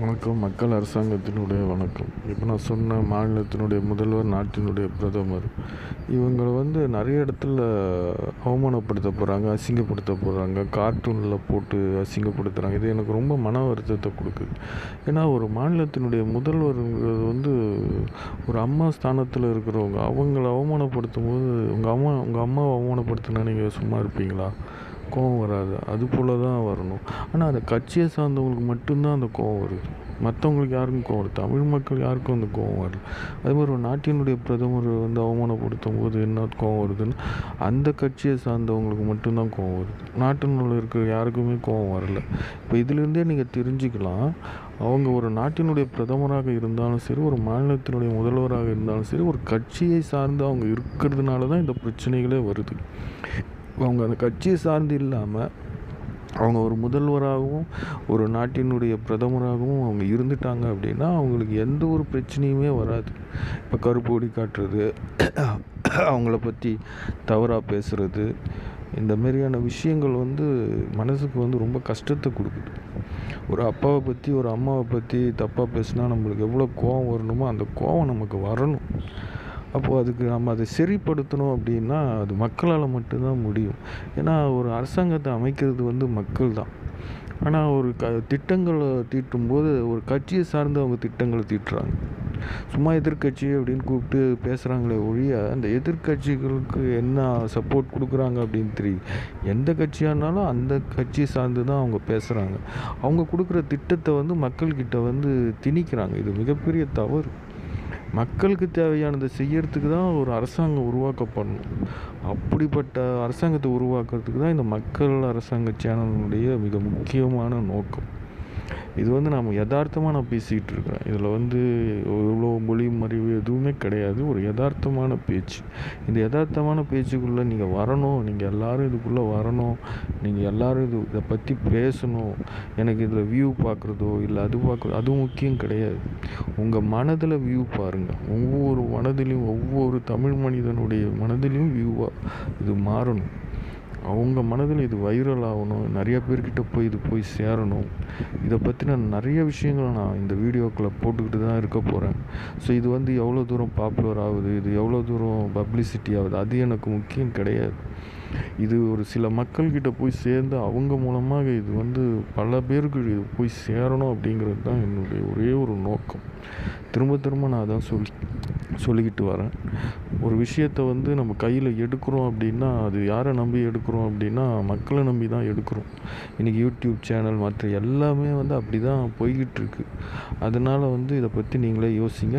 வணக்கம். மக்கள் அரசாங்கத்தினுடைய வணக்கம். இப்போ நான் சொன்ன மாநிலத்தினுடைய முதல்வர், நாட்டினுடைய பிரதமர், இவங்கள நிறைய இடத்துல அவமானப்படுத்த போகிறாங்க, அசிங்கப்படுத்த போகிறாங்க, கார்ட்டூனில் போட்டு அசிங்கப்படுத்துகிறாங்க. இது எனக்கு ரொம்ப மன வருத்தத்தை கொடுக்குது. ஏன்னா ஒரு மாநிலத்தினுடைய முதல்வருங்கிறது ஒரு அம்மா ஸ்தானத்தில் இருக்கிறவங்க. அவங்கள அவமானப்படுத்தும் போது உங்கள் அம்மாவை அவமானப்படுத்தினா நீங்கள் சும்மா இருப்பீங்களா? கோவம் வராது. அது போல் தான் வரணும். ஆனால் அந்த கட்சியை சார்ந்தவங்களுக்கு மட்டும்தான் அந்த கோவம் வருது. மற்றவங்களுக்கு யாருக்கும் கோவம் வருது. தமிழ் மக்கள் யாருக்கும் அந்த கோவம் வரல. அதே மாதிரி ஒரு நாட்டினுடைய பிரதமர் அவமானப்படுத்தும் போது என்ன கோவம் வருதுன்னு அந்த கட்சியை சார்ந்தவங்களுக்கு மட்டும்தான் கோவம் வருது. நாட்டினுள்ள இருக்கிற யாருக்குமே கோவம் வரல. இப்போ இதிலேருந்தே நீங்கள் தெரிஞ்சுக்கலாம், அவங்க ஒரு நாட்டினுடைய பிரதமராக இருந்தாலும் சரி, ஒரு மாநிலத்தினுடைய முதல்வராக இருந்தாலும் சரி, ஒரு கட்சியை சார்ந்து அவங்க இருக்கிறதுனால தான் இந்த பிரச்சனைகளே வருது. அவங்க அந்த கட்சியை சார்ந்து இல்லாமல் அவங்க ஒரு முதல்வராகவும் ஒரு நாட்டினுடைய பிரதமராகவும் அவங்க இருந்துட்டாங்க அப்படின்னா அவங்களுக்கு எந்த ஒரு பிரச்சனையுமே வராது. இப்போ கருப்பு கொடி காட்டுறது, அவங்கள பற்றி தவறாக பேசுகிறது, இந்த மாதிரியான விஷயங்கள் மனதுக்கு ரொம்ப கஷ்டத்தை கொடுக்குது. ஒரு அப்பாவை பற்றி ஒரு அம்மாவை பற்றி தப்பாக பேசுனா நம்மளுக்கு எவ்வளோ கோவம் வரணுமோ அந்த கோவம் நமக்கு வரணும். அப்போது அதுக்கு நம்ம அதை சரிப்படுத்தணும் அப்படின்னா அது மக்களால் மட்டும்தான் முடியும். ஏன்னா ஒரு அரசாங்கத்தை அமைக்கிறது மக்கள் தான். ஆனால் ஒரு திட்டங்களை தீட்டும்போது ஒரு கட்சியை சார்ந்து அவங்க திட்டங்களை தீட்டுறாங்க. சும்மா எதிர்க்கட்சி அப்படின்னு கூப்பிட்டு பேசுகிறாங்களே ஒழிய அந்த எதிர்க்கட்சிகளுக்கு என்ன சப்போர்ட் கொடுக்குறாங்க அப்படின்னு தெரியும். எந்த கட்சியானாலும் அந்த கட்சியை சார்ந்து தான் அவங்க பேசுகிறாங்க. அவங்க கொடுக்குற திட்டத்தை மக்கள்கிட்ட திணிக்கிறாங்க. இது மிகப்பெரிய தவறு. மக்களுக்கு தேவையானதை செய்யறதுக்கு தான் ஒரு அரசாங்கம் உருவாக்கப்படணும். அப்படிப்பட்ட அரசாங்கத்தை உருவாக்குறதுக்கு தான் இந்த மக்கள் அரசாங்க சேனலுடைய மிக முக்கியமான நோக்கம். இது நம்ம யதார்த்தமாக நான் பேசிக்கிட்டு இருக்கிறேன். இதில் இவ்வளோ மொழி மறிவு எதுவுமே கிடையாது. ஒரு யதார்த்தமான பேச்சு. இந்த யதார்த்தமான பேச்சுக்குள்ளே நீங்கள் வரணும். நீங்கள் எல்லோரும் இதுக்குள்ளே வரணும். நீங்கள் எல்லோரும் இதை பற்றி பேசணும். எனக்கு இதில் வியூ பார்க்குறதோ இல்லை அது பார்க்குறதோ அது முக்கியம் கிடையாது. உங்கள் மனதில் வியூ பாருங்கள். ஒவ்வொரு மனதிலையும் ஒவ்வொரு தமிழ் மனிதனுடைய மனதிலையும் வியூவாக இது மாறணும். அவங்க மனதில் இது வைரல் ஆகணும். நிறைய பேர்கிட்ட இது போய் சேரணும். இதை பற்றின நிறைய விஷயங்களை நான் இந்த வீடியோக்களை போட்டுக்கிட்டு தான் இருக்க போகிறேன். ஸோ இது எவ்வளோ தூரம் பாப்புலர் ஆகுது, இது எவ்வளோ தூரம் பப்ளிசிட்டி ஆகுது, அது எனக்கு முக்கியம் கிடையாது. இது ஒரு சில மக்கள்கிட்ட போய் சேர்ந்து அவங்க மூலமாக இது பல பேருக்கு இது போய் சேரணும் அப்படிங்கிறது தான் என்னுடைய ஒரே ஒரு நோக்கம். திரும்ப திரும்ப நான் அதான் சொல்லிக்கிட்டு வரேன். ஒரு விஷயத்தை நம்ம கையில் எடுக்கிறோம் அப்படின்னா அது யாரை நம்பி எடுக்கிறோம் அப்படின்னா மக்களை நம்பி தான் எடுக்கிறோம். இன்றைக்கி யூடியூப் சேனல் மற்ற எல்லாமே அப்படி தான் போய்கிட்டு இருக்கு. அதனால் இதை பற்றி நீங்களே யோசிங்க.